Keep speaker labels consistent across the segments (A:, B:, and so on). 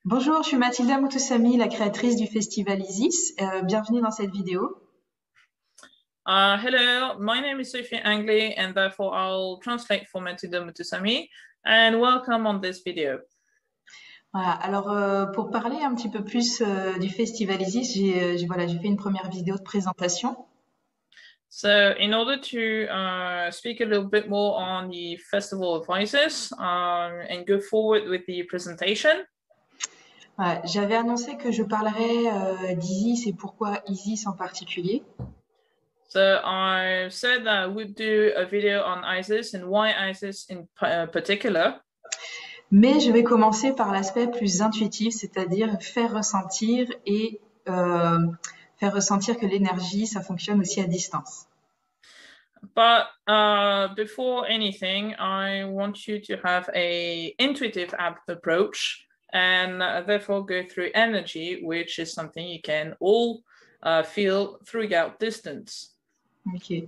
A: Bonjour, je suis Mathilda Moutoussamy, la créatrice du festival Isis. Bienvenue dans cette vidéo.
B: Hello, my name is Sophie Angley, and therefore I'll translate for Matilda Mutusami, and welcome on this video.
A: Voilà. Alors, pour parler un petit peu plus du festival Isis, j'ai fait une première vidéo de présentation.
B: So, in order to speak a little bit more on the Festival of Isis and go forward with the presentation,
A: Voilà. J'avais annoncé que je parlerais d'Isis et pourquoi Isis en particulier.
B: so I said that we'd do a video on ISIS and why ISIS in particular.
A: Mais je vais commencer par l'aspect plus intuitif, c'est-à-dire euh, faire ressentir que l'énergie, ça fonctionne aussi à distance.
B: But before anything, I want you to have a intuitive approach and therefore go through energy, which is something you can all feel throughout distance.
A: Ok.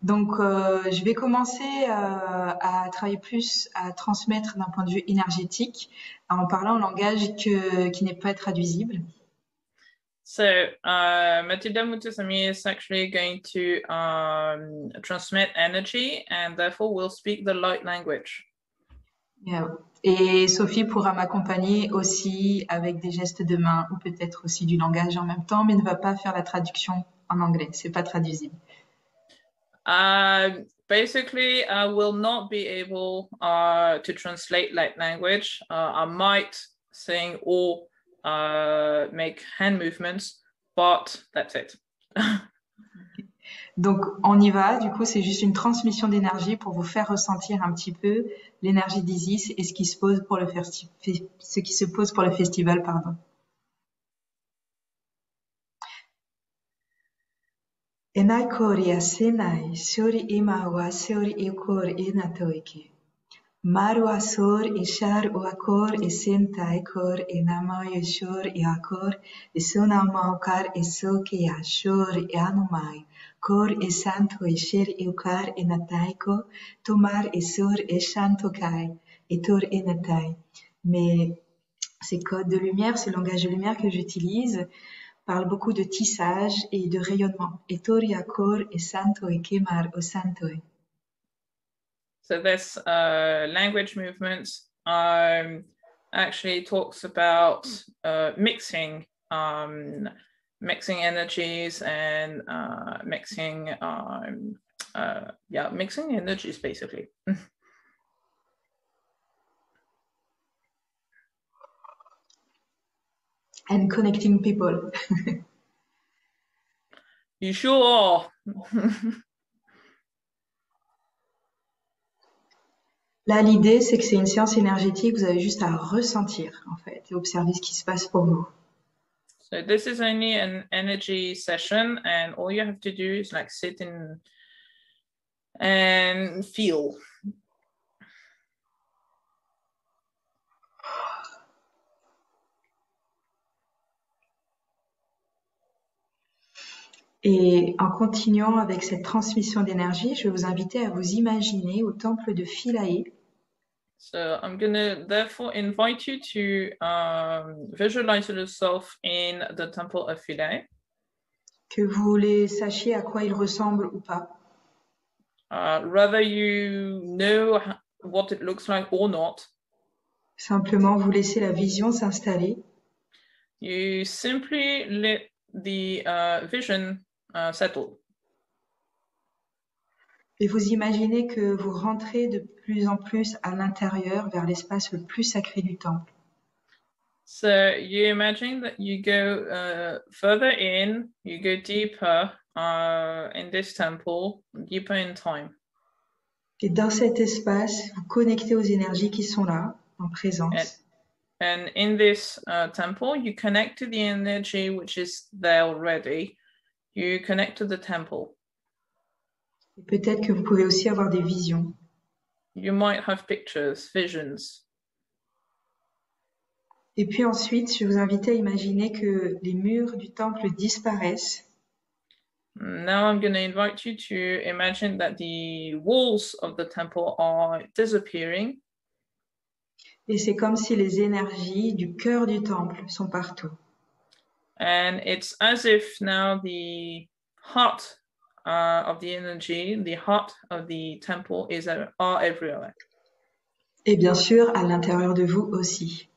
A: Donc, je vais commencer à travailler plus, à transmettre d'un point de vue énergétique, en parlant un langage qui n'est pas traduisible.
B: So Matilda Mutusami is actually going to transmit energy and therefore will speak the light language.
A: Et Sophie pourra m'accompagner aussi avec des gestes de main ou peut-être aussi du langage en même temps, mais ne va pas faire la traduction en anglais. C'est pas traduisible.
B: Basically, I will not be able to translate light language. I might sing or make hand movements, but that's it.
A: Donc, on y va. Du coup, c'est juste une transmission d'énergie pour vous faire ressentir un petit peu l'énergie d'Isis et ce qui se pose pour ce qui se pose pour le festival, pardon. Enai kori a senai, suri ima wa suri ikor inatoike. Maru asor ishar u akor isentai kor inamai shur iakor isuna maukar isoki ashur ianumai. Kor isanto ishir iukar inataiko, tomar isur ishantokai, itur inatai. Mais ces codes de lumière, ce langage de lumière que j'utilise, parle beaucoup de tissage et de rayonnement. Etori akor isanto ikemar o santoi.
B: So this language movement actually talks about mixing energies and mixing energies basically.
A: And connecting people.
B: You sure are.
A: Là, l'idée, c'est que c'est une séance énergétique, vous avez juste à ressentir, en fait, et observer ce qui se passe pour vous.
B: So this is only an energy session, and all you have to do is like sit in and feel.
A: Et en continuant avec cette transmission d'énergie, je vais vous inviter à vous imaginer au temple de Philae.
B: So I'm going to therefore invite you to visualize yourself in the temple of Philae.
A: Que vous les sachiez à quoi il ressemble ou pas.
B: Whether you know what it looks like or not.
A: Simplement, vous laissez la vision s'installer.
B: You simply let the vision settle.
A: Et vous imaginez que vous rentrez de plus en plus à l'intérieur vers l'espace le plus sacré du temple.
B: So you imagine that you go further in, you go deeper in this temple, deeper in time.
A: Et dans cet espace, vous connectez aux énergies qui sont là, en présence.
B: And in this temple, you connect to the energy which is there already. You connect to the temple.
A: Et peut-être que vous pouvez aussi avoir des visions.
B: You might have pictures, visions.
A: Et puis ensuite, je vous invite à imaginer que les murs du temple disparaissent.
B: Now I'm going to invite you to imagine that the walls of the temple are disappearing.
A: Et c'est comme si les énergies du cœur du temple sont partout.
B: And it's as if now the heart of the energy, the heart of the temple are everywhere.
A: Et bien sûr, à l'intérieur de vous aussi.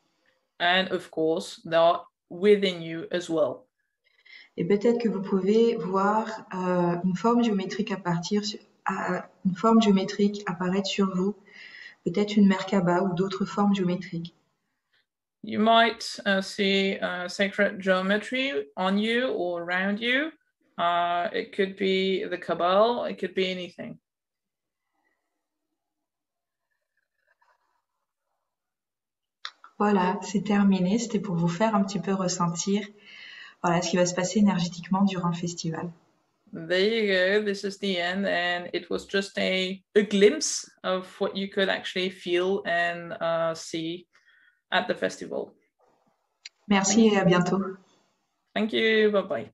B: And of course, they are within you as well.
A: Et peut-être que vous pouvez voir une forme géométrique une forme géométrique apparaître sur vous, peut-être une Merkaba ou d'autres formes géométriques.
B: You might see sacred geometry on you or around you. It could be the Kabbalah, it could be anything.
A: Voilà, c'est terminé. C'était pour vous faire un petit peu ressentir voilà, ce qui va se passer énergétiquement durant le festival.
B: There you go. This is the end, and it was just a glimpse of what you could actually feel and see at the festival.
A: Merci et à bientôt.
B: Thank you. Bye-bye.